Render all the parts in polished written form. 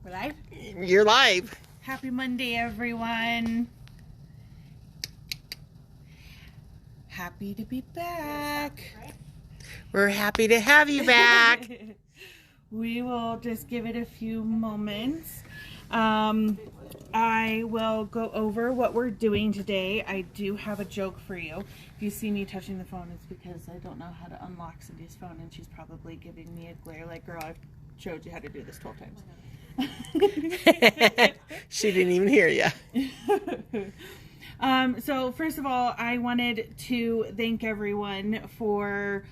We're live? You're live. Happy Monday, everyone. Happy to be back. We're happy to have you back. We will just give it a few moments. I will go over what we're doing today. I do have a joke for you. If you see me touching the phone, it's because I don't know how to unlock Cindy's phone, and she's probably giving me a glare like, girl, I've showed you how to do this 12 times. She didn't even hear you. So first of all, I wanted to thank everyone for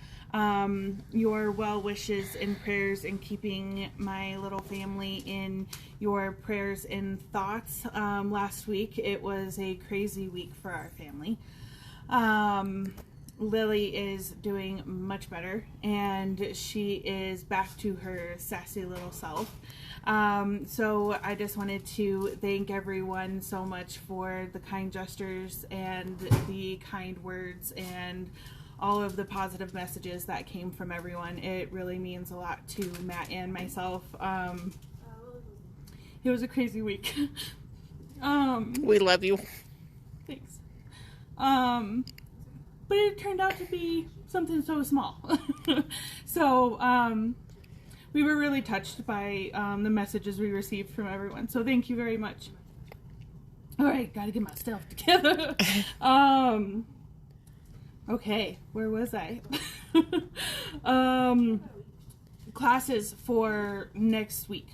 your well wishes and prayers and keeping my little family in your prayers and thoughts. Last week, it was a crazy week for our family. Lily is doing much better, and she is back to her sassy little self. So I just wanted to thank everyone so much for the kind gestures and the kind words and all of the positive messages that came from everyone. It really means a lot to Matt and myself. It was a crazy week. We love you. Thanks. But it turned out to be something so small. So, we were really touched by the messages we received from everyone. So thank you very much. All right, gotta get myself together. Okay, where was I? Classes for next week.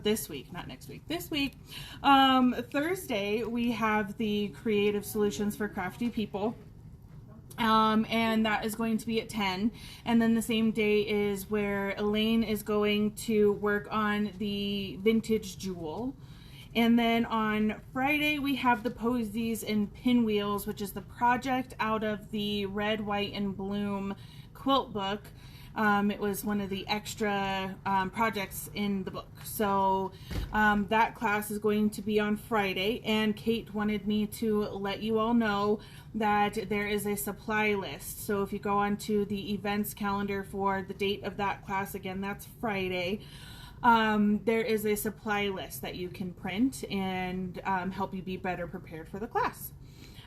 This week, not next week. This week. Thursday, we have the Creative Solutions for Crafty People. And that is going to be at 10. And then the same day is where Elaine is going to work on the vintage jewel. And then on Friday, we have the Posies and Pinwheels, which is the project out of the Red, White, and Bloom quilt book. It was one of the extra projects in the book. So that class is going to be on Friday. And Kate wanted me to let you all know that there is a supply list. So if you go onto the events calendar for the date of that class, again, that's Friday. There is a supply list that you can print and help you be better prepared for the class.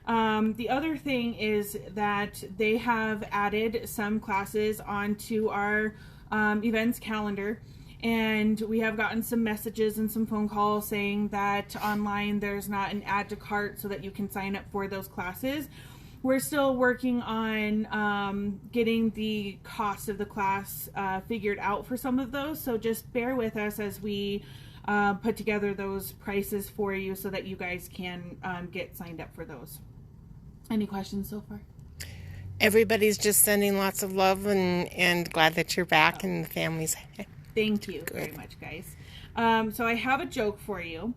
The other thing is that they have added some classes onto our events calendar, and we have gotten some messages and some phone calls saying that online there's not an add to cart so that you can sign up for those classes. We're still working on getting the cost of the class figured out for some of those, so just bear with us as we put together those prices for you so that you guys can get signed up for those. Any questions so far? Everybody's just sending lots of love and glad that you're back and the family's. Thank you very much, guys. So I have a joke for you.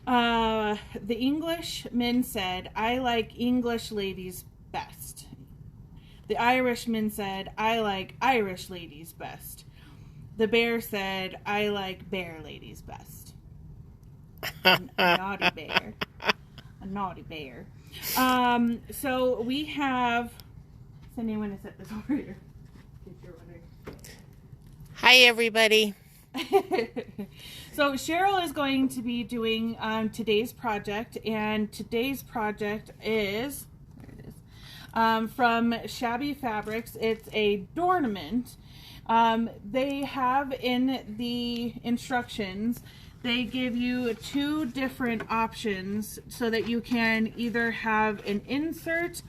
The Englishman said, "I like English ladies best." The Irishman said, "I like Irish ladies best." The bear said, "I like bear ladies best." A naughty bear. A naughty bear. So we have, Cindy, I'm going to set this over here. Hi, everybody. So Sheryl is going to be doing today's project, and today's project is, there it is, from Shabby Fabrics. It's a A-Door-Nament. They have in the instructions, they give you two different options so that you can either have an insert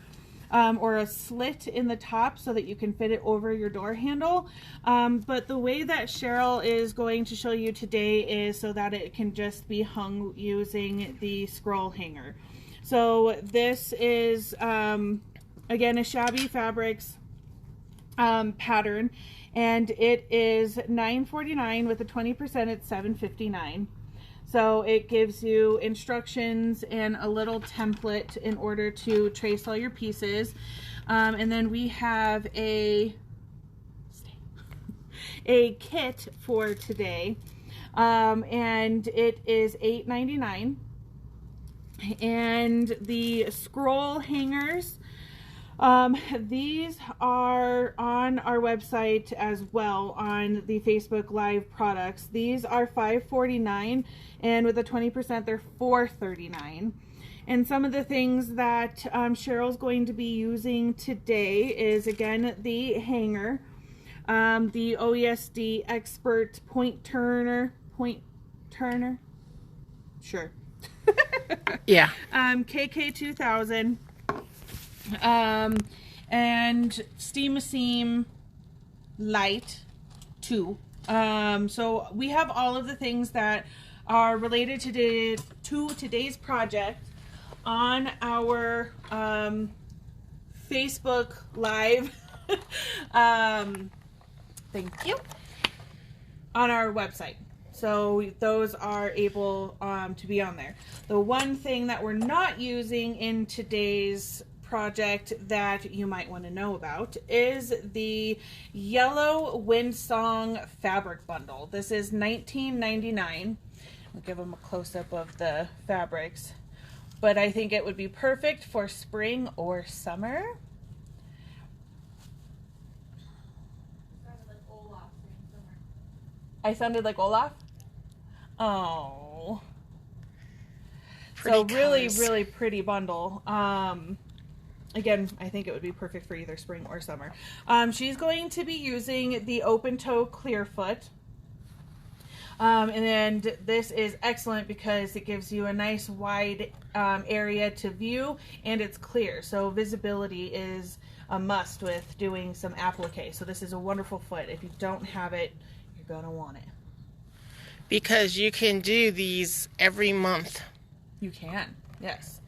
or a slit in the top so that you can fit it over your door handle. But the way that Sheryl is going to show you today is so that it can just be hung using the scroll hanger. So this is, again, a Shabby Fabrics pattern, and it is $9.49 with a 20%. It's $7.59. So it gives you instructions and a little template in order to trace all your pieces. And then we have a kit for today, and it is $8.99. And the scroll hangers These are on our website as well on the Facebook Live products. These are $5.49, and with a 20% they're $4.39. And some of the things that Cheryl's going to be using today is, again, the hanger, the OESD Expert Point Turner, sure. Yeah. KK2000. And Steam Seam Light 2. So we have all of the things that are related to today's project on our Facebook Live. Thank you. On our website. So those are able to be on there. The one thing that we're not using in today's project that you might want to know about is the yellow Windsong fabric bundle. This is $19.99. I'll give them a close-up of the fabrics, but I think it would be perfect for spring or summer. I sounded like Olaf? Oh. So really pretty bundle. Again, I think it would be perfect for either spring or summer. She's going to be using the open toe clearfoot. And then this is excellent because it gives you a nice wide area to view, and it's clear. So visibility is a must with doing some applique. So this is a wonderful foot. If you don't have it, you're going to want it. Because you can do these every month. You can, yes.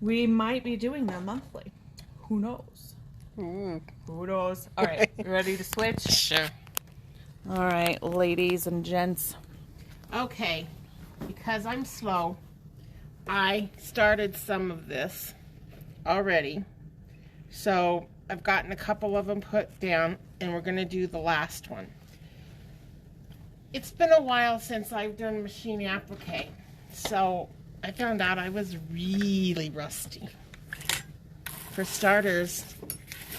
We might be doing them monthly. Who knows? Ooh. Who knows? All right, you ready to switch? Sure. All right, ladies and gents. Okay, because I'm slow, I started some of this already. So I've gotten a couple of them put down, and we're going to do the last one. It's been a while since I've done machine applique, so I found out I was really rusty. For starters,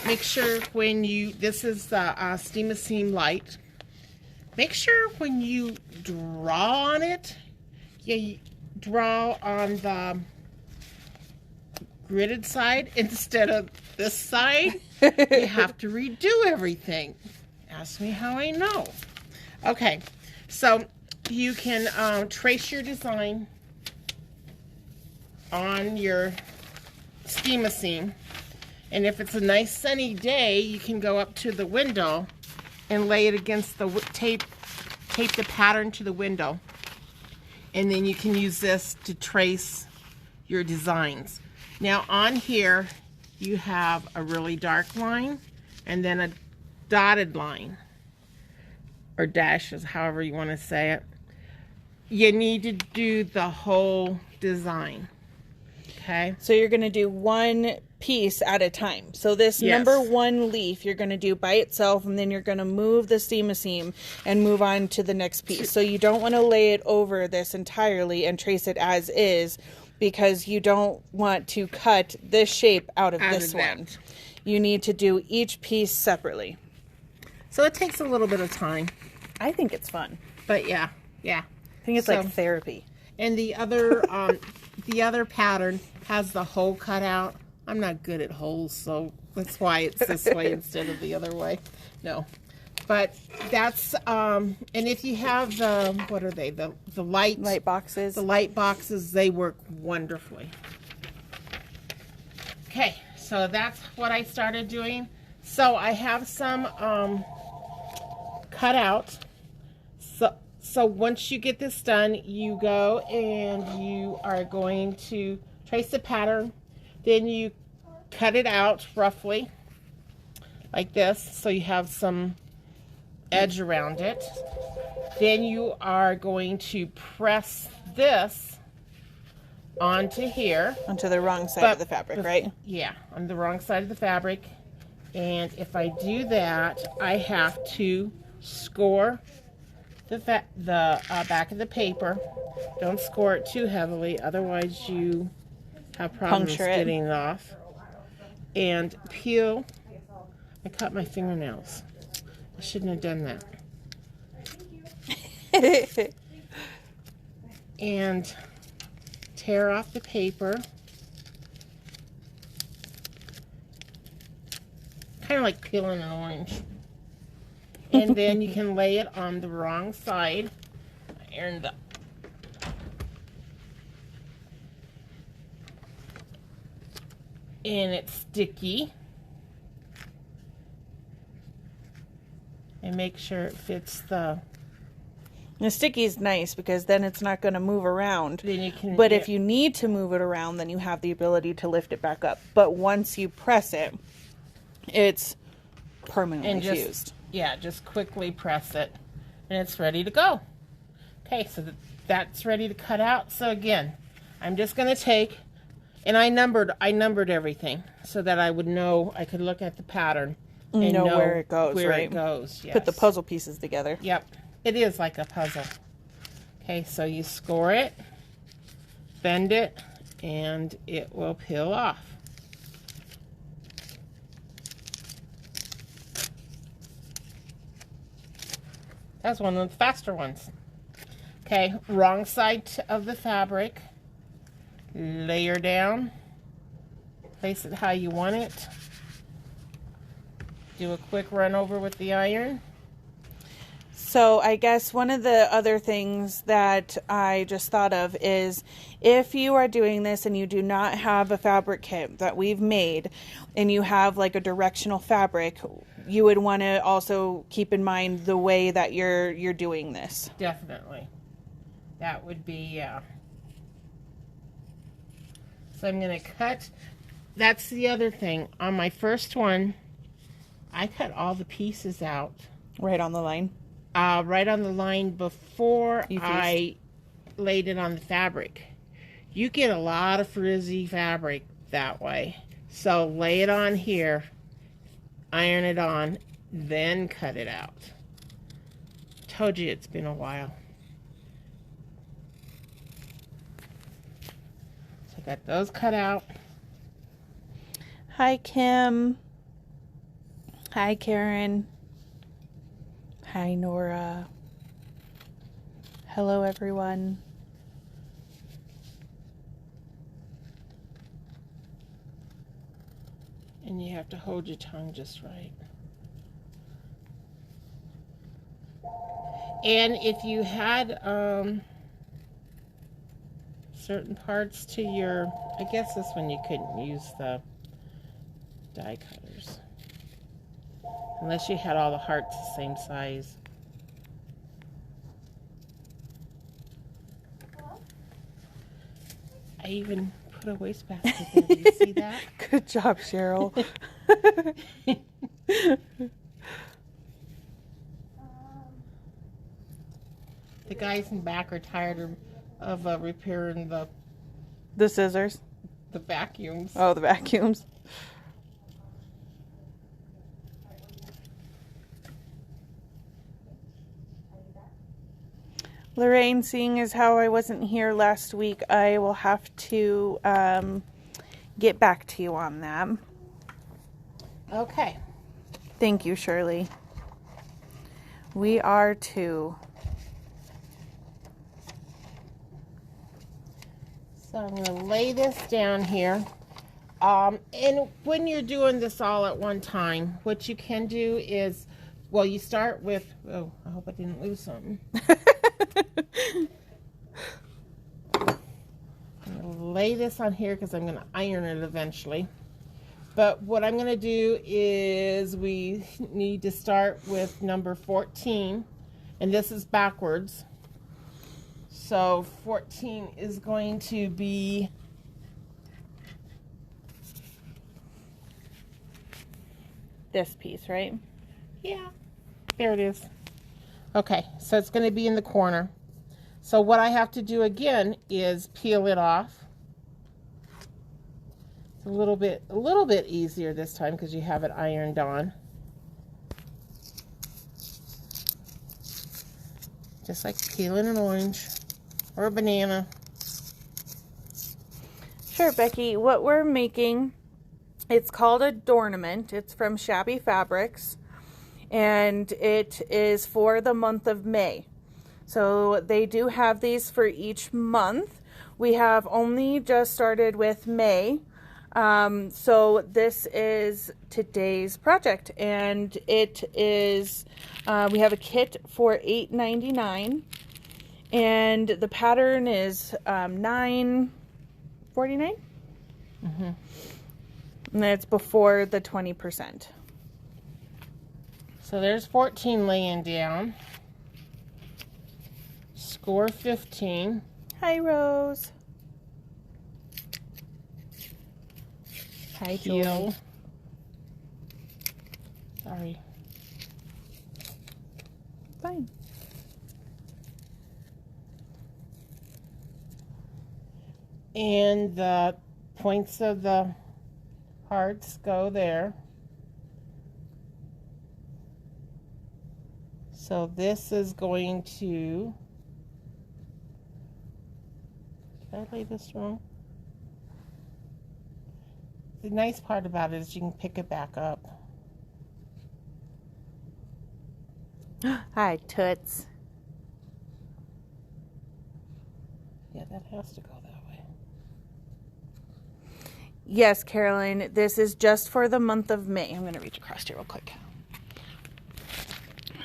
make sure when you, this is the Steam Seam Light, make sure when you draw on it, you draw on the gridded side instead of this side. You have to redo everything. Ask me how I know. Okay, so you can trace your design on your Steam Seam, and if it's a nice sunny day, you can go up to the window and lay it against the tape the pattern to the window, and then you can use this to trace your designs. Now on here you have a really dark line and then a dotted line, or dashes, however you want to say it. You need to do the whole design. Okay. So you're going to do one piece at a time. So this number one leaf you're going to do by itself, and then you're going to move the Steam Seam and move on to the next piece. So you don't want to lay it over this entirely and trace it as is, because you don't want to cut this shape out of this one. You need to do each piece separately. So it takes a little bit of time. I think it's fun. But yeah. I think it's like therapy. And the other pattern has the hole cut out. I'm not good at holes, so that's why it's this way instead of the other way. No. But that's, and if you have the, what are they, the light boxes. The light boxes, they work wonderfully. Okay, so that's what I started doing. So I have some cut out. So once you get this done, you go and you are going to trace the pattern. Then you cut it out roughly like this, so you have some edge around it. Then you are going to press this onto here. Onto the wrong side of the fabric, right? Yeah, on the wrong side of the fabric. And if I do that, I have to score the back of the paper. Don't score it too heavily, otherwise you have problems getting it off. and peel. I cut my fingernails. I shouldn't have done that. And tear off the paper. Kind of like peeling an orange. And then you can lay it on the wrong side. Iron up. And it's sticky. And make sure it fits the... The sticky is nice because then it's not going to move around. Then you can, but if you need to move it around, then you have the ability to lift it back up. But once you press it, it's permanently fused. Yeah, just quickly press it and it's ready to go. Okay, so that's ready to cut out. So again, I'm just going to take, and I numbered everything so that I would know, I could look at the pattern and know where it goes, right? It goes, yes. Put the puzzle pieces together. Yep, it is like a puzzle. Okay, so you score it, bend it, and it will peel off. That's one of the faster ones. Okay, wrong side of the fabric. Layer down. Place it how you want it. Do a quick run over with the iron. So I guess one of the other things that I just thought of is if you are doing this and you do not have a fabric kit that we've made and you have like a directional fabric, you would want to also keep in mind the way that you're doing this. Definitely. That would be, yeah. So I'm going to cut. That's the other thing. On my first one, I cut all the pieces out. Right on the line? Right on the line before I laid it on the fabric. You get a lot of frizzy fabric that way. So lay it on here, iron it on, then cut it out. Told you it's been a while. So I got those cut out. Hi, Kim. Hi, Karen. Hi, Nora. Hello, everyone. And you have to hold your tongue just right. And if you had certain parts to your, I guess this one you couldn't use the die cutters. Unless you had all the hearts the same size. I even put a wastebasket there. Do you see that? Good job, Sheryl. The guys in back are tired of repairing the scissors. The vacuums. Oh, the vacuums. Lorraine, seeing as how I wasn't here last week, I will have to get back to you on that. Okay. Thank you, Shirley. We are too. So I'm going to lay this down here. And when you're doing this all at one time, what you can do is, well, you start with, oh, I hope I didn't lose something. I'm going to lay this on here because I'm going to iron it eventually. But what I'm going to do is we need to start with number 14. And this is backwards. So 14 is going to be this piece, right? Yeah, there it is. Okay, so it's going to be in the corner. So what I have to do again is peel it off. It's a little bit easier this time because you have it ironed on. Just like peeling an orange or a banana. Sure, Becky. What we're making It's called A-Door-Nament. It's from Shabby Fabrics, and it is for the month of May. So they do have these for each month. We have only just started with May. So this is today's project, and it is, we have a kit for $8.99, and the pattern is $9.49. Mm-hmm. And it's before the 20%. So there's 14 laying down. Score 15. Hi, Rose. Hi, Joy. Heel. Sorry. Fine. And the points of the hearts go there. So this is going to... Did I lay this wrong? The nice part about it is you can pick it back up. Hi, Toots. Yeah, that has to go that way. Yes, Caroline, this is just for the month of May. I'm going to reach across here real quick.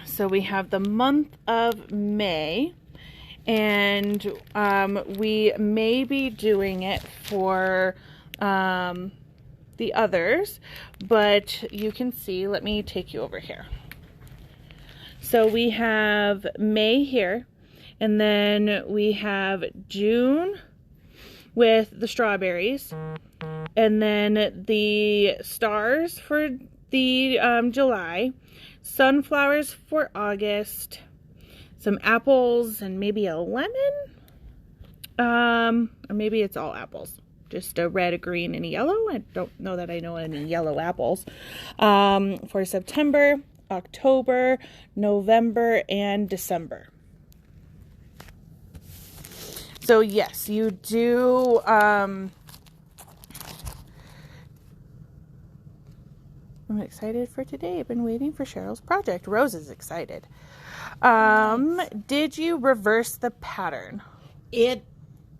So we have the month of May, and we may be doing it for the others, but you can see, let me take you over here. So we have May here, and then we have June with the strawberries, and then the stars for the July, sunflowers for August, some apples, and maybe a lemon, or maybe it's all apples, just a red, a green, and a yellow. I don't know that I know any yellow apples. For September, October, November, and December. So yes, you do, I'm excited for today. I've been waiting for Cheryl's project. Rose is excited. Did you reverse the pattern? It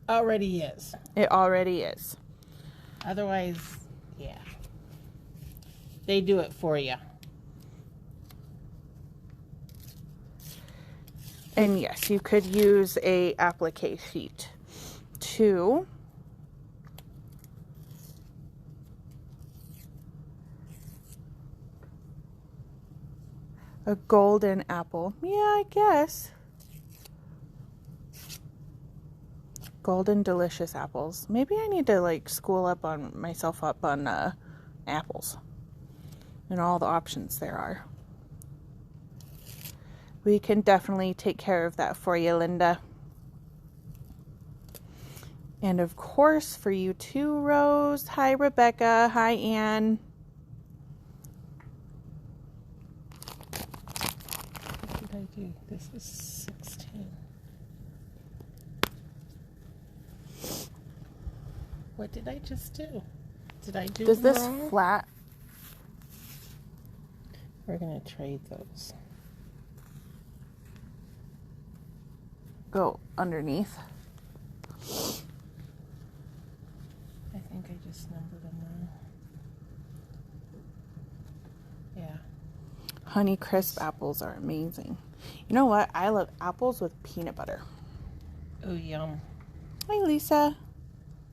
already is. It already is. Otherwise, yeah. They do it for you. And yes, you could use a applique sheet too. A golden apple. Yeah, I guess. Golden delicious apples. Maybe I need to like school up on myself up on apples and all the options there are. We can definitely take care of that for you, Linda. And of course, for you too, Rose. Hi, Rebecca. Hi, Anne. What did I do? This is 16. What did I just do? Did I do Does this wrong? flat? We're going to trade those. Go underneath. I think I just numbered them wrong. Yeah. Honey crisp apples are amazing. You know what? I love apples with peanut butter. Oh, yum. Hi, Lisa.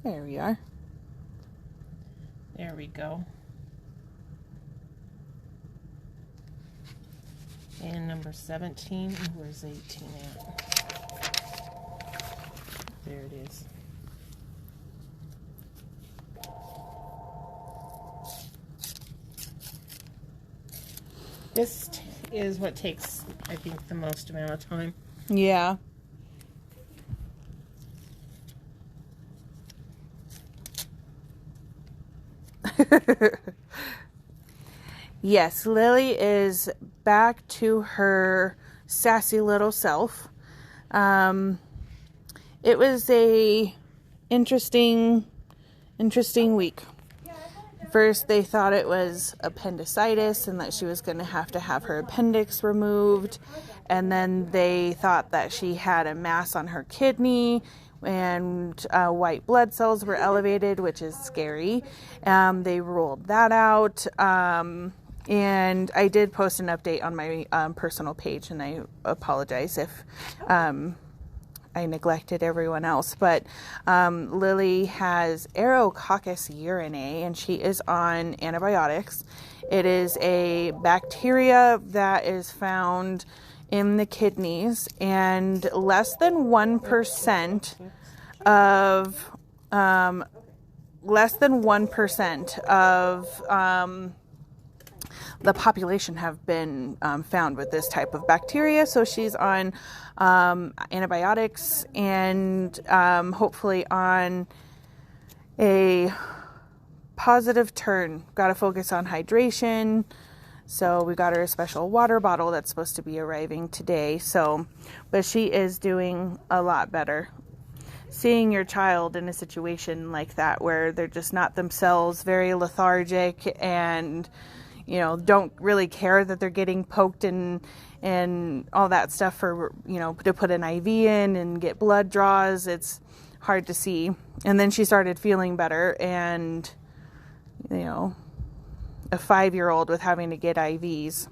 There we are. There we go. And number 17. Where's 18 at? There it is. This is what takes, I think, the most amount of time. Yeah. Yes, Lily is back to her sassy little self. It was a interesting week. First, they thought it was appendicitis and that she was going to have her appendix removed. And then they thought that she had a mass on her kidney and white blood cells were elevated, which is scary. They ruled that out. And I did post an update on my personal page, and I apologize if I neglected everyone else. But Lily has Aerococcus urinae, and she is on antibiotics. It is a bacteria that is found in the kidneys, and less than 1% of the population have been found with this type of bacteria. So she's on antibiotics and hopefully on a positive turn. Got to focus on hydration. So we got her a special water bottle that's supposed to be arriving today. But she is doing a lot better. Seeing your child in a situation like that where they're just not themselves, very lethargic, and don't really care that they're getting poked and all that stuff for, to put an IV in and get blood draws. It's hard to see. And then she started feeling better, and, a 5-year-old with having to get IVs.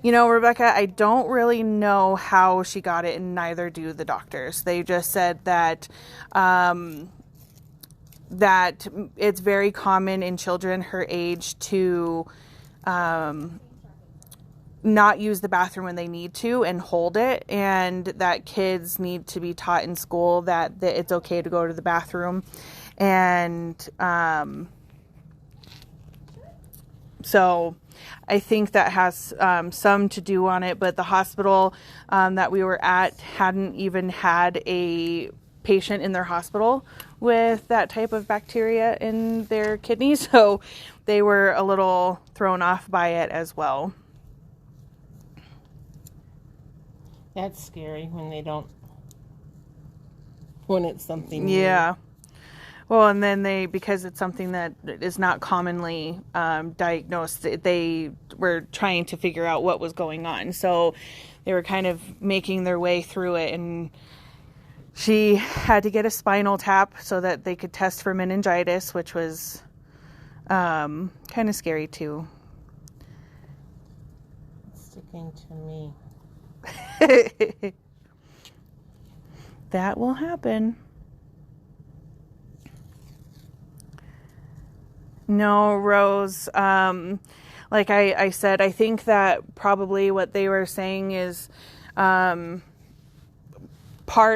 Rebecca, I don't really know how she got it, and neither do the doctors. They just said that that it's very common in children her age to not use the bathroom when they need to and hold it, and that kids need to be taught in school that it's okay to go to the bathroom. And so I think that has some to do on it, but the hospital that we were at hadn't even had a patient in their hospital with that type of bacteria in their kidneys, so they were a little thrown off by it as well. That's scary when it's something new. Yeah. Well, and then because it's something that is not commonly diagnosed, they were trying to figure out what was going on. So they were kind of making their way through it, and she had to get a spinal tap so that they could test for meningitis, which was kind of scary too. It's sticking to me. That will happen. No, Rose, like I said, I think that probably what they were saying is part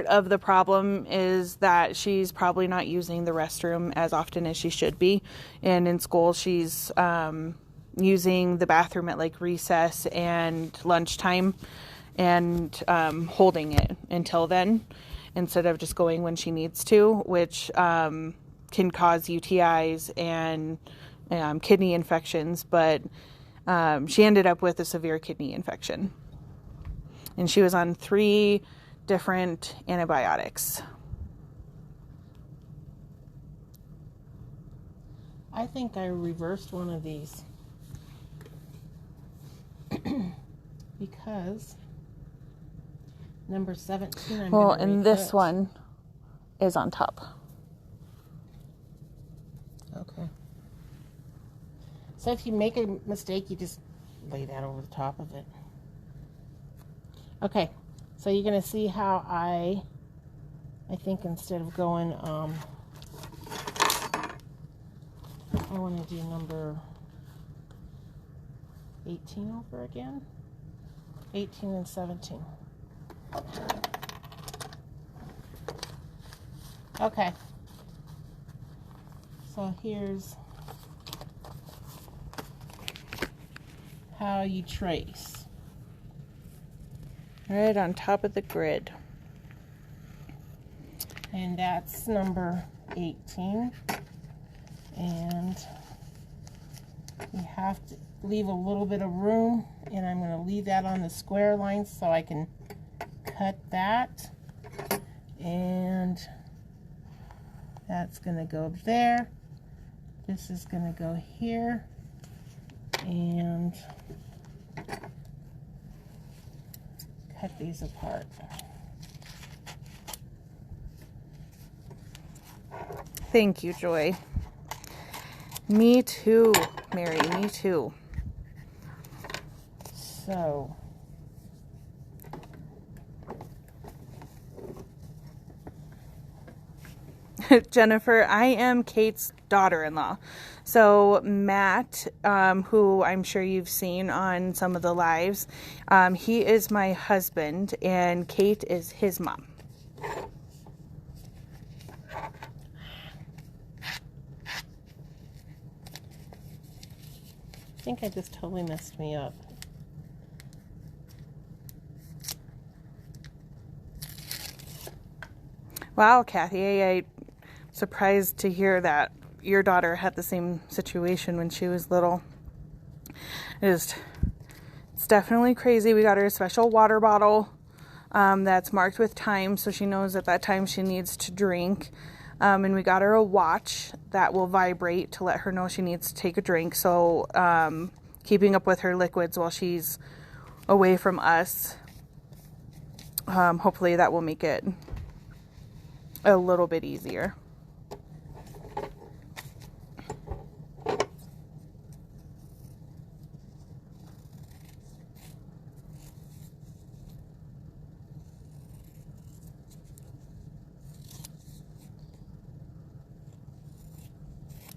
of the problem is that she's probably not using the restroom as often as she should be. And in school, she's using the bathroom at like recess and lunchtime and holding it until then instead of just going when she needs to, which can cause UTIs and kidney infections. But she ended up with a severe kidney infection. And she was on 3 different antibiotics. I think I reversed one of these because number 17 well, and this one is on top. Okay. So if you make a mistake, you just lay that over the top of it. Okay. So you're going to see how I think instead of going, I want to do number 18 over again. 18 and 17. Okay. So here's how you trace. Right on top of the grid. And that's number 18. And you have to leave a little bit of room, and I'm going to leave that on the square line so I can cut that. And that's going to go there. This is going to go here, and cut these apart. Thank you, Joy. Me too, Mary, me too. So, Jennifer, I am Kate's daughter-in-law. So Matt, who I'm sure you've seen on some of the lives, he is my husband, and Kate is his mom. I think I just totally messed me up. Wow, Kathy, I'm surprised to hear that your daughter had the same situation when she was little. It's definitely crazy. We got her a special water bottle that's marked with time, so she knows at that time she needs to drink. And we got her a watch that will vibrate to let her know she needs to take a drink. So keeping up with her liquids while she's away from us, hopefully that will make it a little bit easier.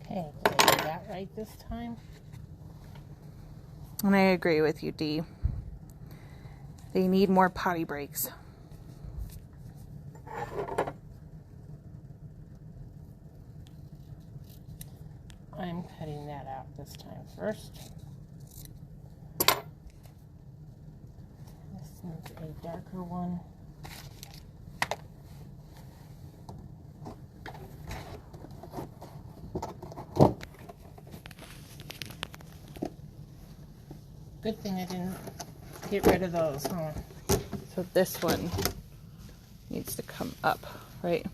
Okay, did I do that right this time? And I agree with you, Dee. They need more potty breaks. I'm cutting that out this time first. This needs a darker one. Good thing I didn't get rid of those, huh? So this one needs to come up, right?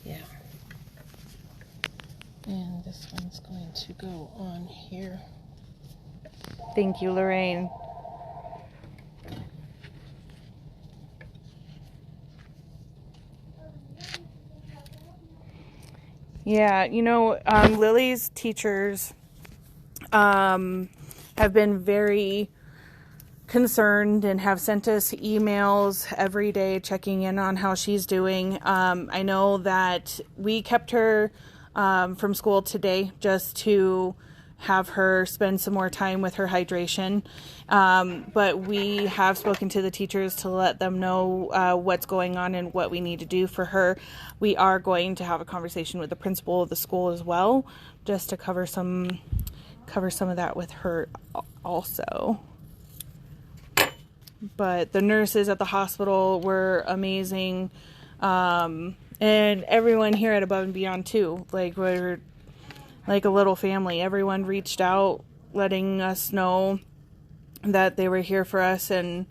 Yeah. And this one's going to go on here. Thank you, Lorraine. Yeah, you know, Lily's teachers have been very concerned and have sent us emails every day checking in on how she's doing. I know that we kept her from school today just to have her spend some more time with her hydration. But we have spoken to the teachers to let them know what's going on and what we need to do for her. We are going to have a conversation with the principal of the school as well, just to cover some of that with her also. But the nurses at the hospital were amazing. And everyone here at Above and Beyond too. Like, we're like a little family. Everyone reached out, letting us know that they were here for us, and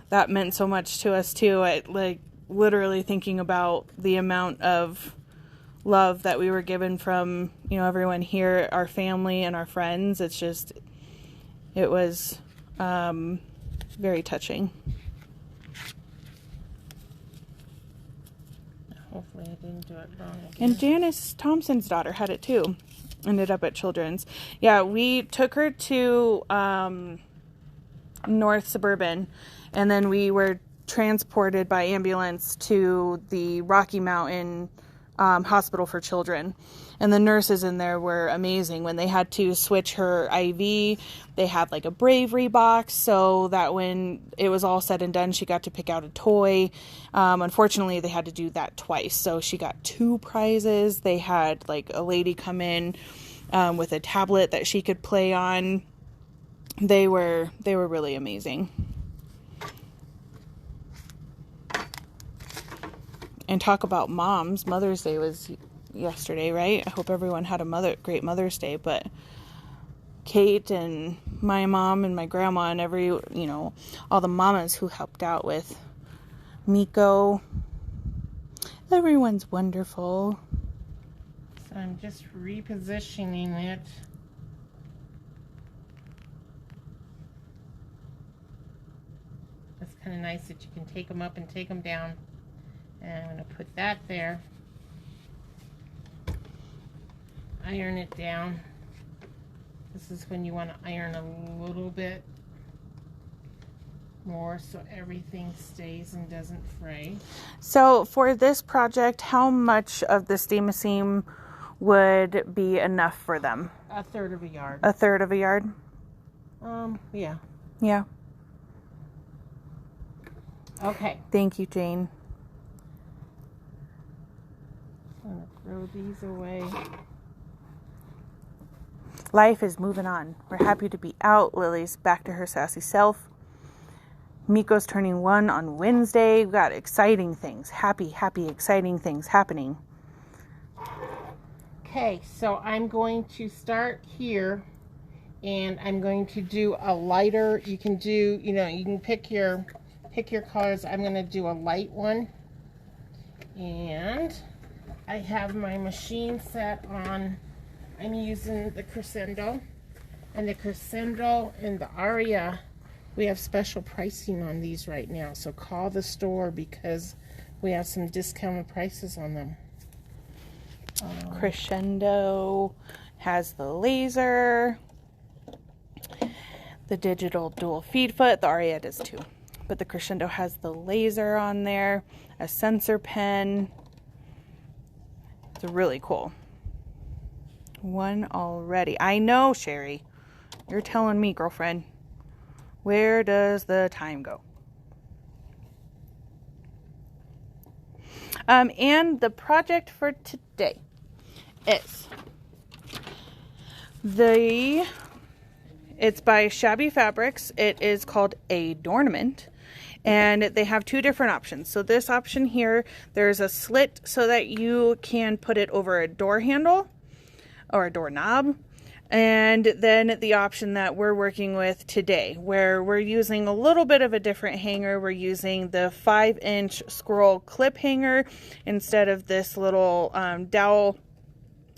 that meant so much to us too. Like, literally thinking about the amount of love that we were given from, you know, everyone here, our family and our friends. It was very touching. Hopefully I didn't do it wrong again. And Janice Thompson's daughter had it too. Ended up at Children's. Yeah, we took her to North Suburban, and then we were transported by ambulance to the Rocky Mountain Hospital for Children. And the nurses in there were amazing. When they had to switch her IV, they had like a bravery box so that when it was all said and done, she got to pick out a toy. Unfortunately, they had to do that twice. So she got 2 prizes. They had like a lady come in with a tablet that she could play on. They were really amazing. And talk about moms. Mother's Day was yesterday, right? I hope everyone had a great Mother's Day, but Kate and my mom and my grandma and all the mamas who helped out with Miko. Everyone's wonderful. So I'm just repositioning it. It's kind of nice that you can take them up and take them down. And I'm going to put that there. Iron it down. This is when you want to iron a little bit more so everything stays and doesn't fray. So for this project, how much of the steam seam would be enough for them? 1/3 of a yard. 1/3 of a yard? Yeah. Yeah. Okay. Thank you, Jane. I'm going to throw these away. Life is moving on. We're happy to be out. Lily's back to her sassy self. Miko's turning 1 on Wednesday. We've got exciting things. Happy, exciting things happening. Okay, so I'm going to start here. And I'm going to do a lighter. You can do, you can pick your colors. I'm going to do a light one. And I have my machine set on. I'm using the crescendo. And the crescendo and the aria, we have special pricing on these right now. So call the store because we have some discounted prices on them. Crescendo has the laser, the digital dual feed foot. The aria does too. But the crescendo has the laser on there, a sensor pen. It's really cool. One already. I know, Sherry. You're telling me, girlfriend. Where does the time go? And the project for today is it's by Shabby Fabrics. It is called A-Door-Nament. And they have 2 different options. So this option here, there's a slit so that you can put it over a door handle or a doorknob. And then the option that we're working with today, where we're using a little bit of a different hanger. We're using the 5-inch scroll clip hanger instead of this little dowel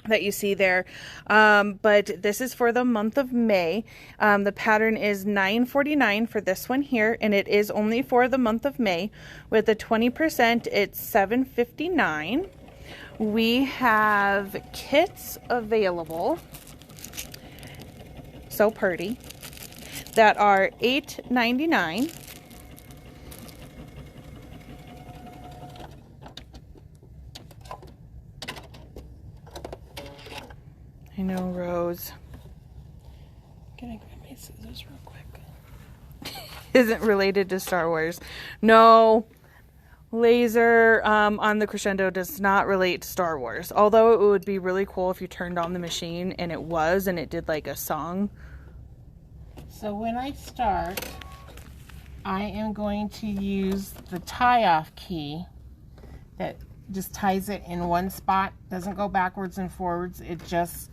that you see there. But this is for the month of May. The pattern is $9.49 for this one here, and it is only for the month of May. With the 20%, it's $7.59. We have kits available, so pretty, that are $8.99. I know, Rose. Can I grab my scissors real quick? Isn't related to Star Wars. No, laser on the crescendo does not relate to Star Wars. Although it would be really cool if you turned on the machine and it did like a song. So when I start, I am going to use the tie-off key that just ties it in one spot. Doesn't go backwards and forwards. It just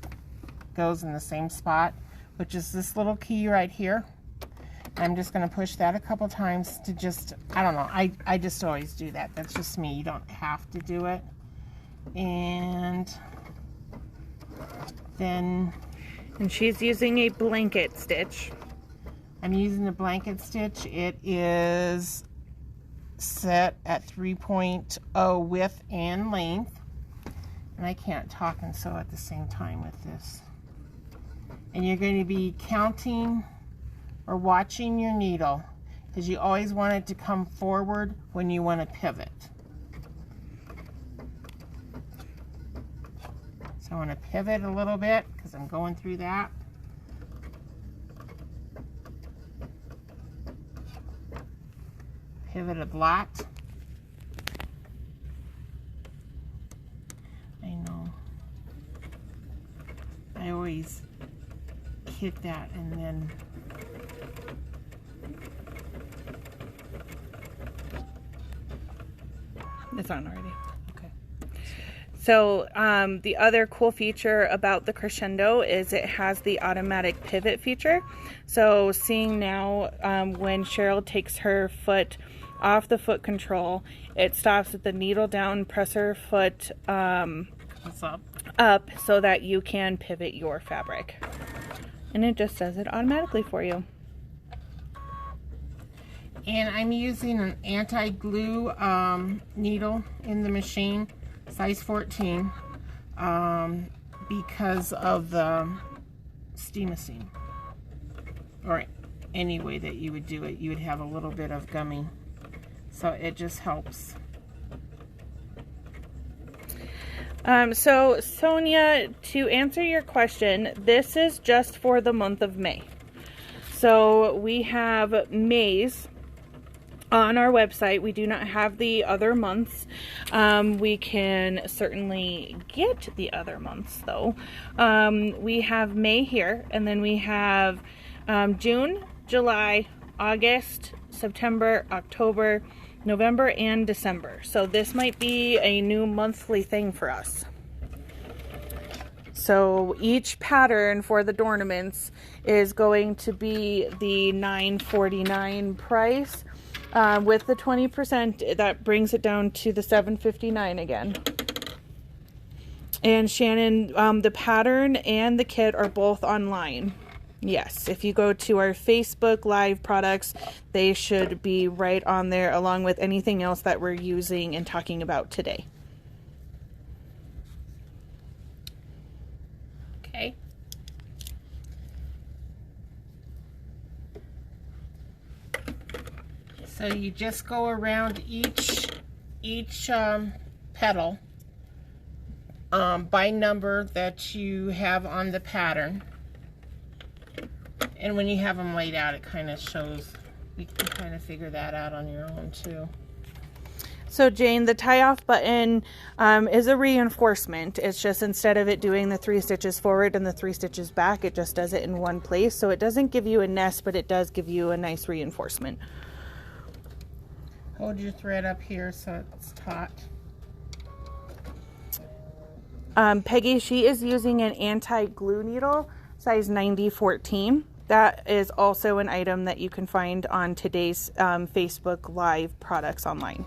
goes in the same spot, which is this little key right here. I'm just going to push that a couple times to just, I don't know, I just always do that. That's just me. You don't have to do it. And then... And she's using a blanket stitch. I'm using the blanket stitch. It is set at 3.0 width and length. And I can't talk and sew at the same time with this. And you're going to be counting or watching your needle, because you always want it to come forward when you want to pivot. So I want to pivot a little bit because I'm going through that. Pivot a lot. I know. I always hit that and then it's on already. Okay. So the other cool feature about the crescendo is it has the automatic pivot feature. So seeing now when Sheryl takes her foot off the foot control, it stops at the needle down, press her foot up so that you can pivot your fabric. And it just does it automatically for you. And I'm using an anti-glue needle in the machine, size 14, because of the steam-a-seam. Or any way that you would do it, you would have a little bit of gumming. So it just helps. So Sonia, to answer your question, this is just for the month of May. So we have May's on our website. We do not have the other months. We can certainly get the other months though. We have May here, and then we have June, July, August, September, October, November, and December. So this might be a new monthly thing for us. So each pattern for the Door-naments is going to be the $9.49 price. With the 20%, that brings it down to the $7.59 again. And Shannon, the pattern and the kit are both online. Yes, if you go to our Facebook Live products, they should be right on there along with anything else that we're using and talking about today. Okay. So you just go around each petal by number that you have on the pattern. And when you have them laid out, it kind of shows, you can kind of figure that out on your own too. So Jane, the tie-off button is a reinforcement. It's just instead of it doing the 3 stitches forward and the 3 stitches back, it just does it in one place. So it doesn't give you a nest, but it does give you a nice reinforcement. Hold your thread up here so it's taut. Peggy, she is using an anti-glue needle, size 90-14. That is also an item that you can find on today's Facebook Live products online.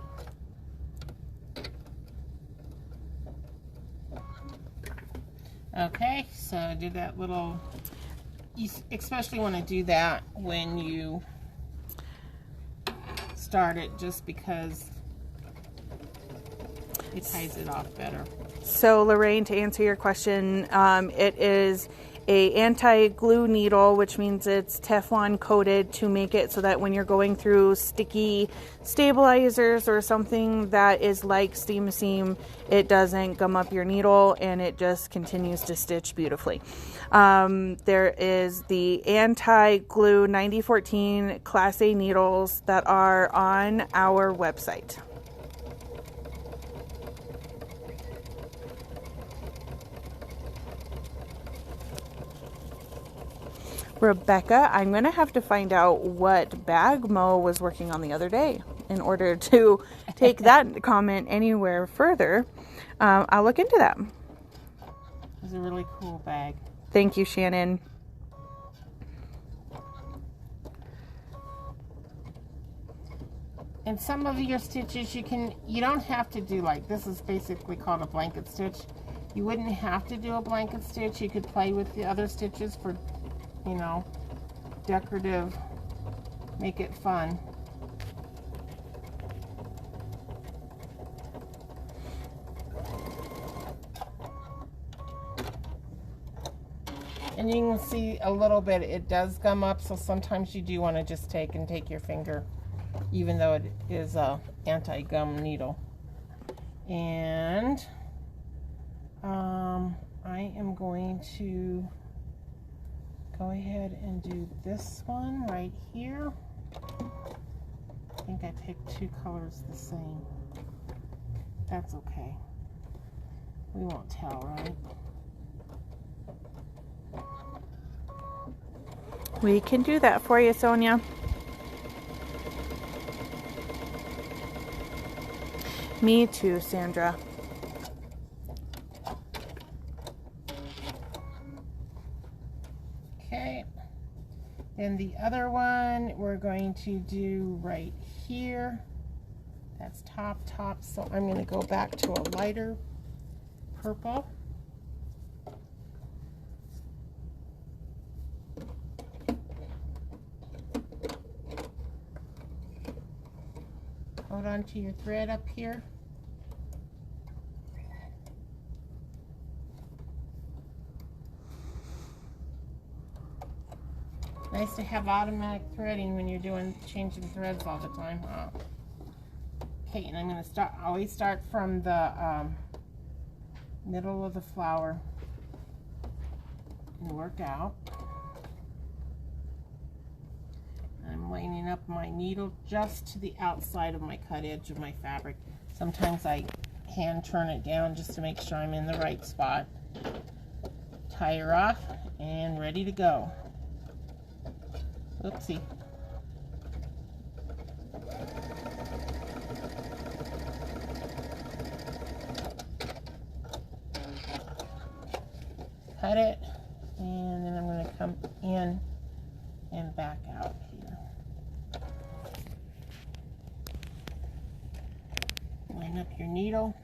Okay, so do that little, you especially want to do that when you start it, just because it ties it off better. So Lorraine, to answer your question, it is a anti-glue needle, which means it's Teflon coated to make it so that when you're going through sticky stabilizers or something that is like steam-a-seam, it doesn't gum up your needle and it just continues to stitch beautifully. There is the anti-glue 9014 Class A needles that are on our website. Rebecca, I'm going to have to find out what bag Mo was working on the other day in order to take that comment anywhere further. I'll look into that. It's a really cool bag. Thank you, Shannon. And some of your stitches you don't have to do, like this is basically called a blanket stitch. You wouldn't have to do a blanket stitch. You could play with the other stitches for, you know, decorative, make it fun. And you can see a little bit, it does gum up, so sometimes you do want to just take your finger, even though it is a anti-gum needle. And I am going to go ahead and do this one right here. I think I picked 2 colors the same. That's okay. We won't tell, right? We can do that for you, Sonia. Me too, Sandra. Okay. Then the other one we're going to do right here. That's top. So I'm going to go back to a lighter purple. hold on to your thread up here. Nice to have automatic threading when you're changing threads all the time, huh? Okay, and I'm going to always start from the middle of the flower and work out. I'm lining up my needle just to the outside of my cut edge of my fabric. Sometimes I hand turn it down just to make sure I'm in the right spot. Tie her off and ready to go. Oopsie. Cut it, and then I'm going to come in and back out here. Line up your needle.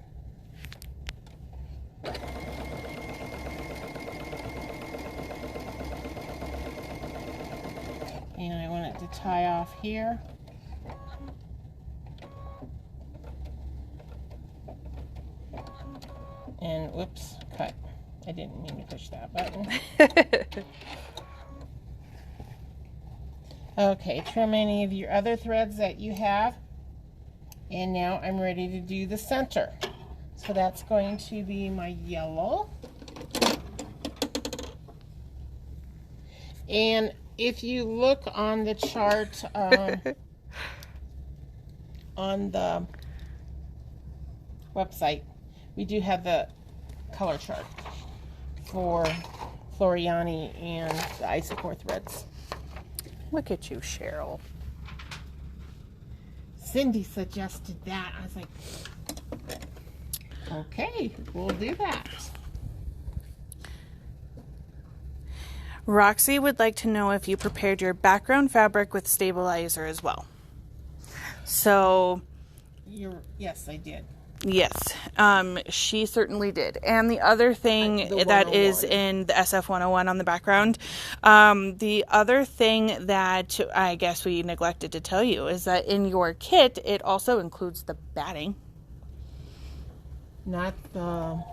And I want it to tie off here. And whoops, cut. I didn't mean to push that button. Okay, trim any of your other threads that you have. And now I'm ready to do the center. So that's going to be my yellow. And if you look on the chart on the website, we do have the color chart for Floriani and the Isocore threads. Look at you, Cheryl. Cindy suggested that. I was like, okay, we'll do that. Roxy would like to know if you prepared your background fabric with stabilizer as well. So, Yes, I did. yes, she certainly did. And the other thing that is in the SF-101 on the background, the other thing that I guess we neglected to tell you is that in your kit, it also includes the batting. Not the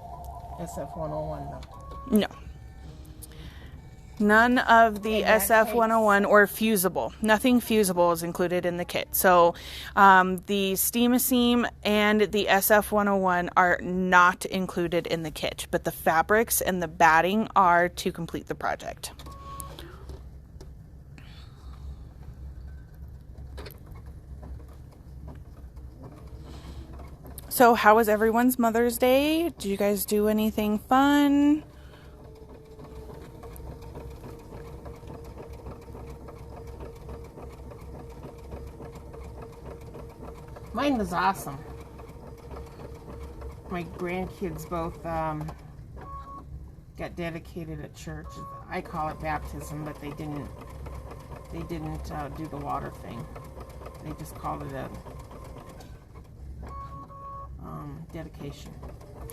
SF-101 though. No. None of the SF-101 or fusible. Nothing fusible is included in the kit. So the Steam-A-Seam and the SF-101 are not included in the kit, but the fabrics and the batting are to complete the project. So how was everyone's Mother's Day? Did you guys do anything fun? Mine was awesome. My grandkids both got dedicated at church. I call it baptism, but they didn't do the water thing. They just called it a dedication.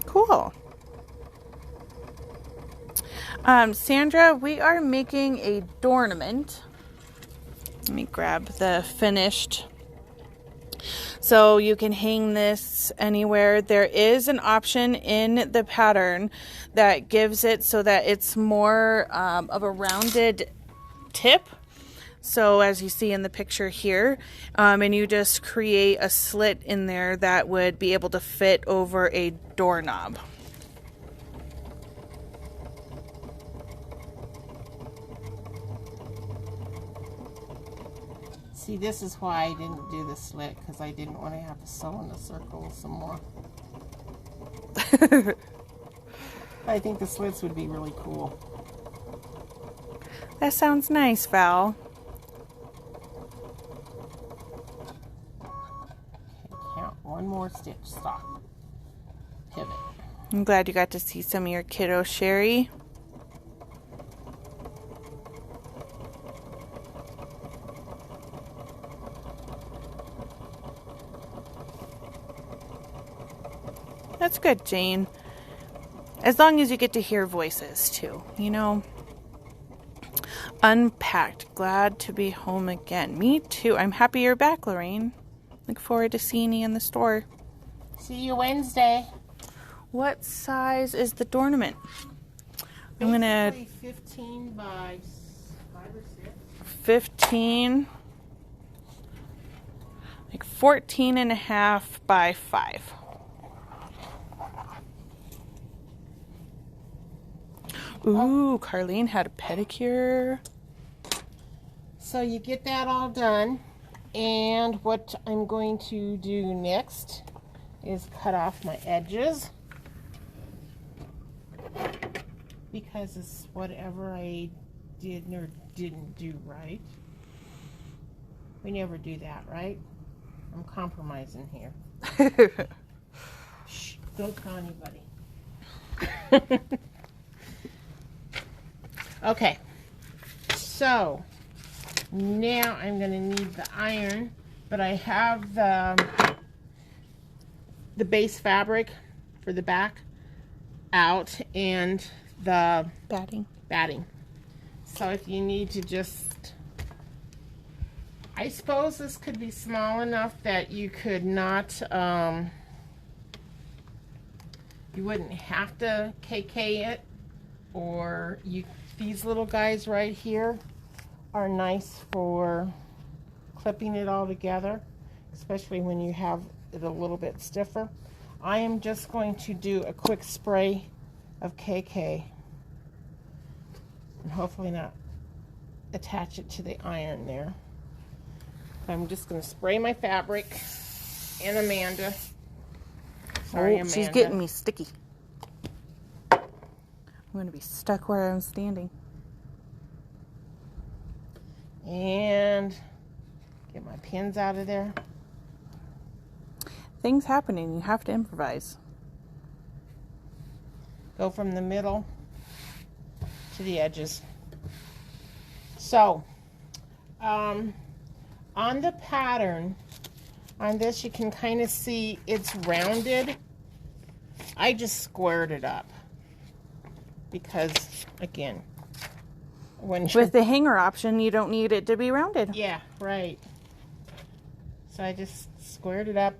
Cool. Sandra, we are making a Door-nament. Let me grab the finished. So you can hang this anywhere. There is an option in the pattern that gives it so that it's more of a rounded tip. So as you see in the picture here, and you just create a slit in there that would be able to fit over a doorknob. See, this is why I didn't do the slit, because I didn't want to have to sew in the circle some more. I think the slits would be really cool. That sounds nice, Val. Okay, count one more stitch. Stop. Pivot. I'm glad you got to see some of your kiddo, Sherry. That's good, Jane. As long as you get to hear voices, too, you know. Unpacked. Glad to be home again. Me too. I'm happy you're back, Lorraine. Look forward to seeing you in the store. See you Wednesday. What size is the Door-nament? I'm gonna 15 by 5 or 6. 15, like 14 and a half by 5. Ooh, Carlene had a pedicure. So you get that all done, and what I'm going to do next is cut off my edges, because it's whatever I did or didn't do right. We never do that, right? I'm compromising here. Shh, don't tell anybody. Okay, so now I'm going to need the iron, but I have the base fabric for the back out and the batting. So if you need to just, I suppose this could be small enough that you could not, you wouldn't have to KK it, or these little guys right here are nice for clipping it all together, especially when you have it a little bit stiffer. I am just going to do a quick spray of KK and hopefully not attach it to the iron there. I'm just going to spray my fabric, and Amanda. Sorry, Amanda. She's getting me sticky. I'm going to be stuck where I'm standing. And get my pins out of there. Things happening. You have to improvise. Go from the middle to the edges. So, on the pattern, on this you can kind of see it's rounded. I just squared it up because, again, with the hanger option, you don't need it to be rounded. Yeah, right. So I just squared it up,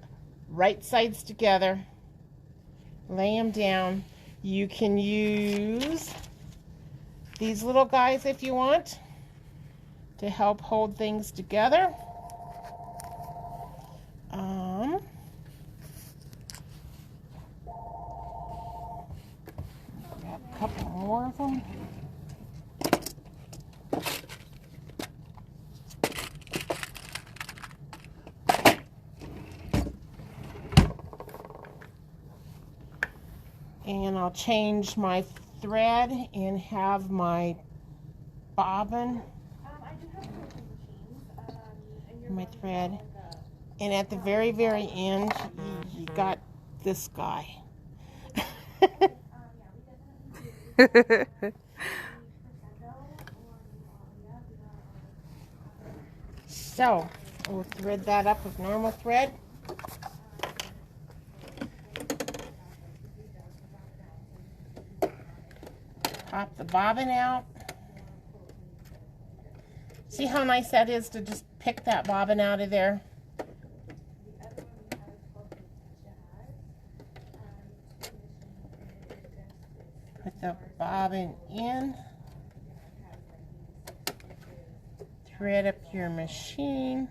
right sides together, lay them down. You can use these little guys if you want to help hold things together. Grab a couple more of them. And I'll change my thread and have my bobbin, my thread, and at the very, very end, you got this guy. So, we'll thread that up with normal thread. Pop the bobbin out. See how nice that is to just pick that bobbin out of there? Put the bobbin in. Thread up your machine,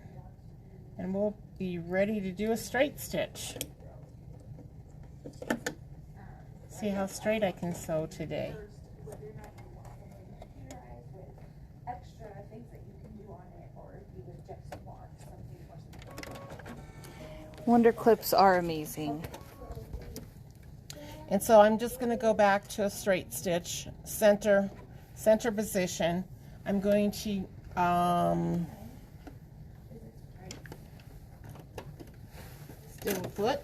and we'll be ready to do a straight stitch. See how straight I can sew today. Wonder clips are amazing. And so I'm just going to go back to a straight stitch, center position. I'm going to still foot.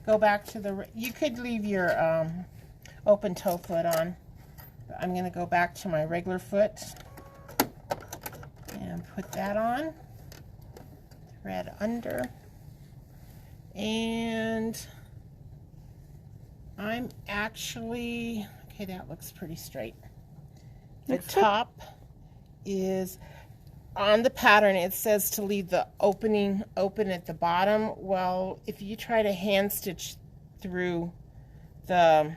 Go back to the, you could leave your open toe foot on, but I'm going to go back to my regular foot and put that on. Thread under, and I'm actually, okay, that looks pretty straight. The top is, on the pattern it says to leave the opening open at the bottom. Well, if you try to hand stitch through all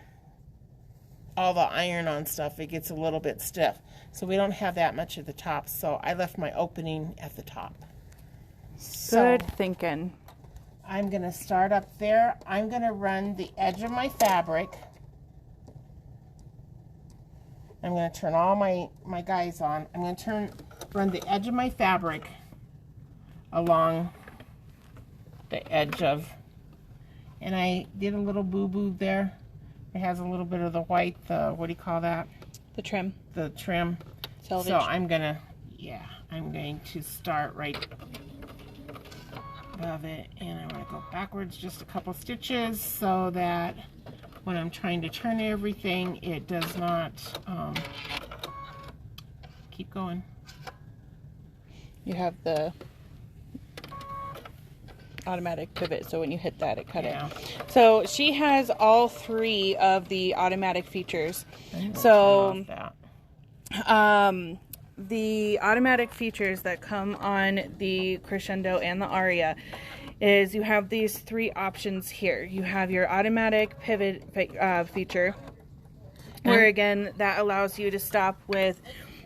the iron-on stuff, it gets a little bit stiff. So we don't have that much at the top, so I left my opening at the top. Good thinking. I'm going to start up there. I'm going to run the edge of my fabric. I'm going to turn all my guys on. I'm going to run the edge of my fabric along the edge of, and I did a little boo-boo there. It has a little bit of the white, what do you call that? The trim. The trim. Selvage. So I'm going to start right above it, and I'm going to go backwards just a couple stitches so that when I'm trying to turn everything, it does not keep going. You have the automatic pivot, so when you hit that, it cut it. So she has all 3 of the automatic features. So the automatic features that come on the crescendo and the aria is you have these 3 options here. You have your automatic pivot feature, where again that allows you to stop with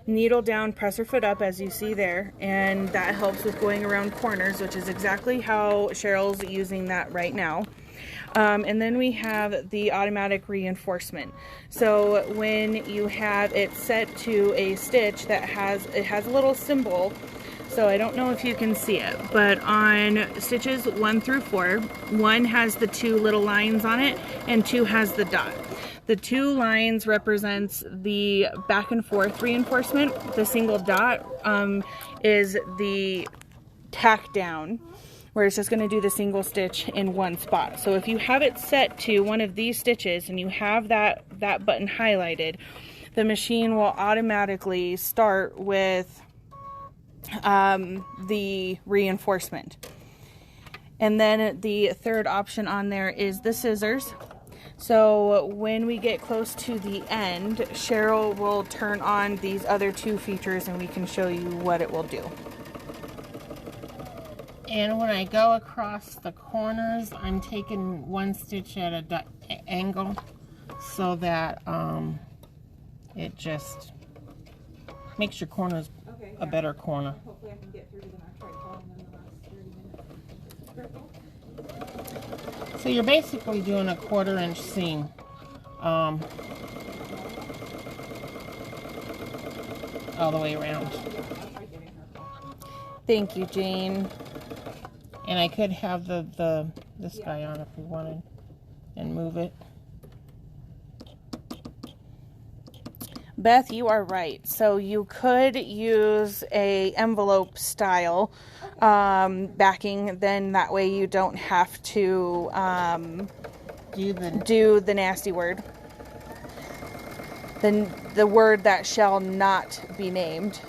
needle down, presser foot up, as you see there, and that helps with going around corners, which is exactly how Sheryl's using that right now. And then we have the automatic reinforcement. So when you have it set to a stitch that has a little symbol, so I don't know if you can see it, but on stitches 1 through 4, 1 has the 2 little lines on it and 2 has the dot. The 2 lines represents the back and forth reinforcement. The single dot is the tack down, where it's just going to do the single stitch in one spot. So if you have it set to one of these stitches and you have that button highlighted, the machine will automatically start with the reinforcement. And then the third option on there is the scissors. So when we get close to the end, Sheryl will turn on these other 2 features and we can show you what it will do. And when I go across the corners, I'm taking 1 stitch at an angle so that it just makes your corners a better corner. Hopefully I can get through to them. I tried calling them the last 30 minutes. So you're basically doing a 1/4 inch seam. All the way around. Thank you, Jane. And I could have this guy on if we wanted and move it. Beth, you are right. So you could use a envelope style backing, then that way you don't have to do the nasty word. Then the word that shall not be named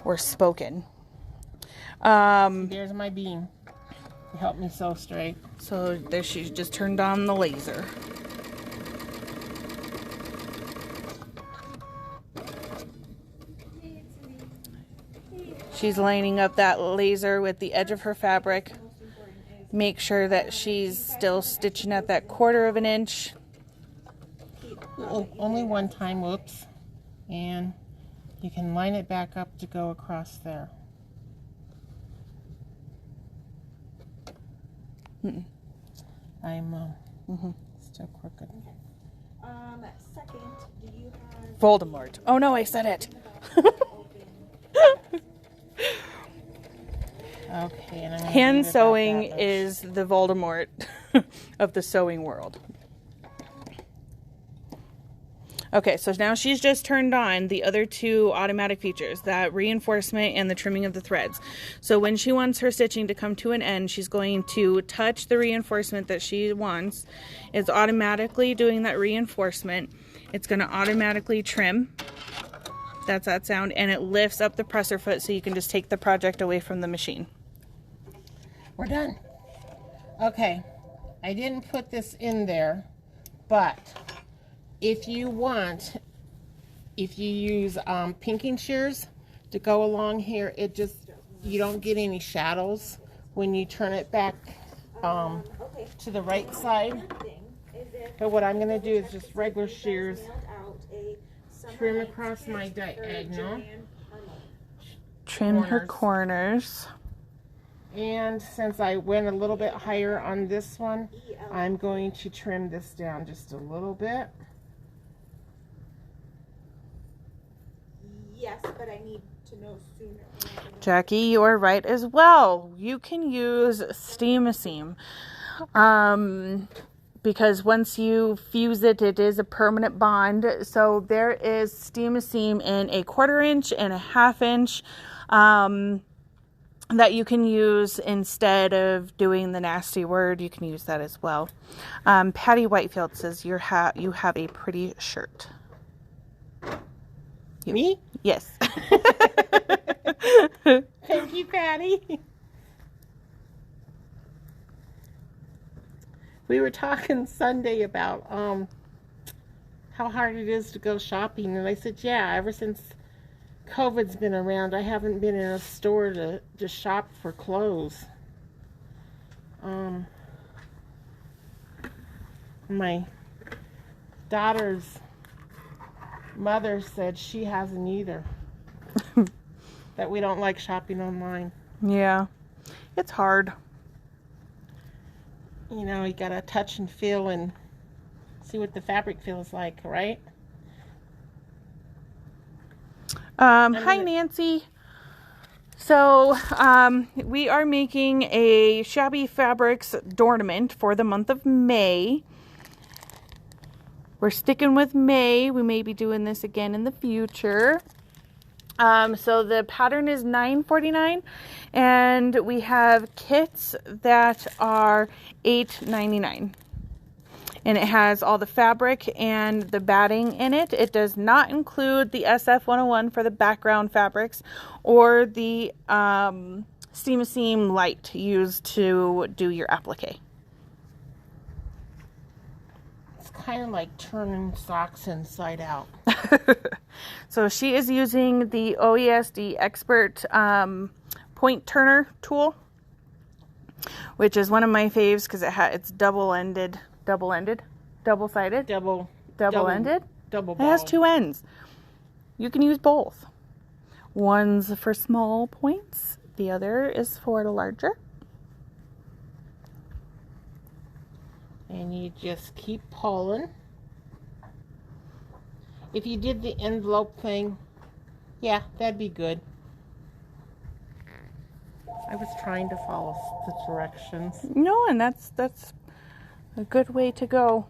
or spoken. There's my beam. Help me sew straight. So there, she's just turned on the laser. She's lining up that laser with the edge of her fabric. Make sure that she's still stitching at that 1/4 inch. Oh, only one time, whoops. And you can line it back up to go across there. I'm still crooked. Second, do you have Voldemort. Oh no, I said it. Okay, and I'm Hand sewing is the Voldemort of the sewing world. Okay, so now she's just turned on the other 2 automatic features, that reinforcement and the trimming of the threads. So when she wants her stitching to come to an end, she's going to touch the reinforcement that she wants. It's automatically doing that reinforcement. It's going to automatically trim. That's that sound. And it lifts up the presser foot so you can just take the project away from the machine. We're done. Okay, I didn't put this in there, but if you use pinking shears to go along here. It just, you don't get any shadows when you turn it back to the right side. But what I'm going to do is just regular shears, trim across my diagonal. Trim her corners. And since I went a little bit higher on this one, I'm going to trim this down just a little bit. Yes, but I need to know sooner. Jackie, you are right as well. You can use Steam-A-Seam. Because once you fuse it, it is a permanent bond. So there is Steam-A-Seam in a 1/4 inch and a 1/2 inch that you can use instead of doing the nasty word. You can use that as well. Patty Whitefield says you have a pretty shirt. Me? Yes. Thank you, Patty. We were talking Sunday about how hard it is to go shopping, and I said, yeah, ever since COVID's been around, I haven't been in a store to shop for clothes. My daughter's mother said she hasn't either. That we don't like shopping online. Yeah, it's hard. You know, you gotta touch and feel and see what the fabric feels like, right? Hi, Nancy. So, we are making a Shabby Fabrics Door-nament for the month of May. We're sticking with May. We may be doing this again in the future. So the pattern is $9.49, and we have kits that are $8.99. And it has all the fabric and the batting in it. It does not include the SF-101 for the background fabrics or the Steam-A-Seam light used to do your applique. It's kind of like turning socks inside out. So she is using the OESD Expert point turner tool, which is one of my faves because it's double-sided. Double It has 2 ends. You can use both. One's for small points. The other is for the larger. And you just keep pulling. If you did the envelope thing, yeah, that'd be good. I was trying to follow the directions. No, and that's a good way to go.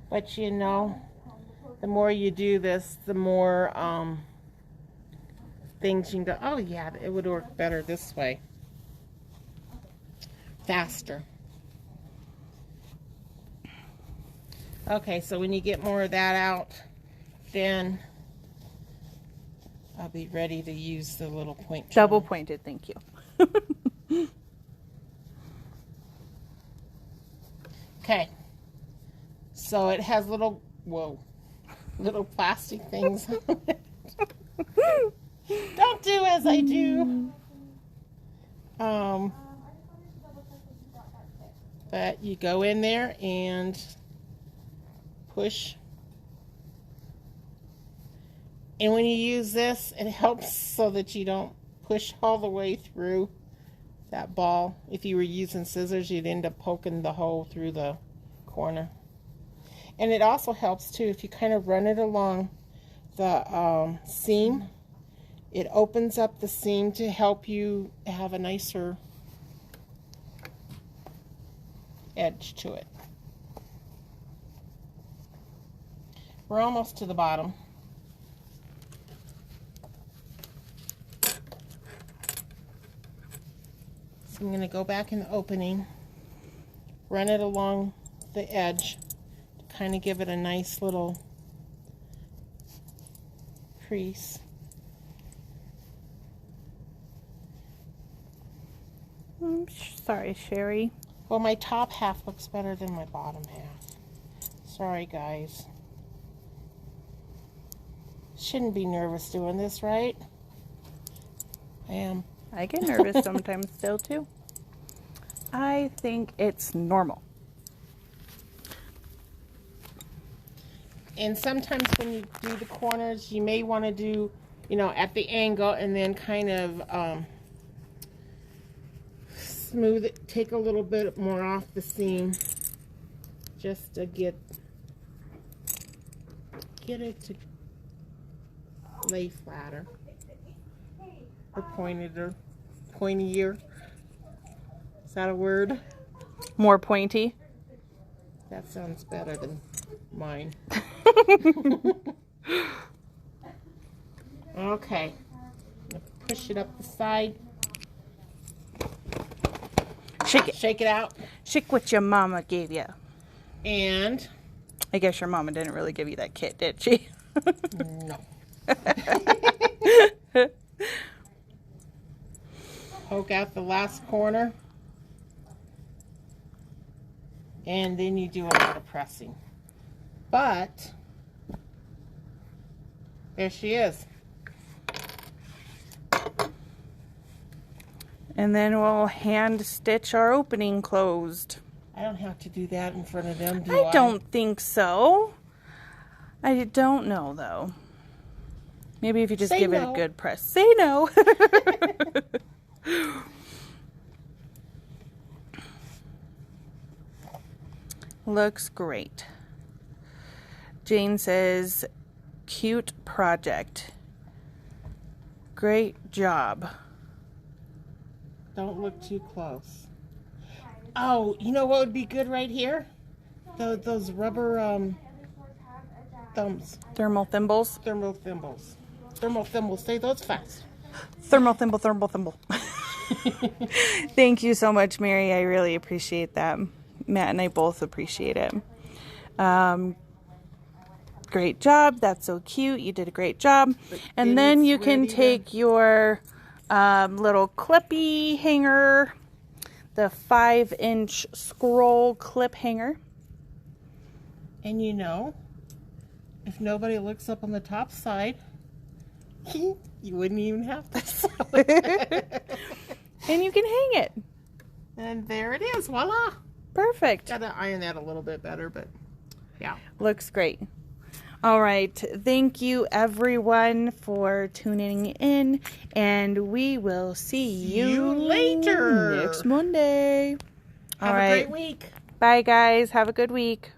But you know, the more you do this, the more things you can go, oh yeah, it would work better this way. Faster. Okay, so when you get more of that out, then I'll be ready to use the little point. Double pointed, thank you. Okay. So it has little plastic things on it. Don't do as I do. But you go in there and push. And when you use this, it helps so that you don't push all the way through that ball. If you were using scissors, you'd end up poking the hole through the corner. And it also helps too if you kind of run it along the seam. It opens up the seam to help you have a nicer edge to it. We're almost to the bottom. So I'm going to go back in the opening, run it along the edge to kind of give it a nice little crease. I'm sorry, Sherry. Well, my top half looks better than my bottom half. Sorry, guys. Shouldn't be nervous doing this, right? I am. I get nervous sometimes still too. I think it's normal. And sometimes when you do the corners, you may want to do, you know, at the angle and then kind of smooth it, take a little bit more off the seam just to get it to lay flatter or pointier. Is that a word? More pointy. That sounds better than mine. Okay, push it up the side. Shake it. Shake it out. Shake what your mama gave you. And I guess your mama didn't really give you that kit, did she? no. Poke out the last corner. And then you do a lot of pressing. But there she is. And then we'll hand stitch our opening closed. I don't have to do that in front of them, do I don't think so. I don't know though. Maybe if you just Say give it no. a good press. Say no. Looks great. Jane says, cute project. Great job. Don't look too close. Oh, you know what would be good right here? Those rubber thumbs. Thermal thimbles. Thermal thimbles. Thermal thimbles. Say those fast. Thermal thimble, thermal thimble. Thank you so much, Mary. I really appreciate that. Matt and I both appreciate it. Great job. That's so cute. You did a great job. And then you can take your little clippy hanger, the 5-inch scroll clip hanger. And you know, if nobody looks up on the top side, you wouldn't even have to sew it. And you can hang it. And there it is. Voila. Perfect. Gotta iron that a little bit better, but yeah. Looks great. All right. Thank you, everyone, for tuning in. And we will see you later next Monday. Have a great week. Bye, guys. Have a good week.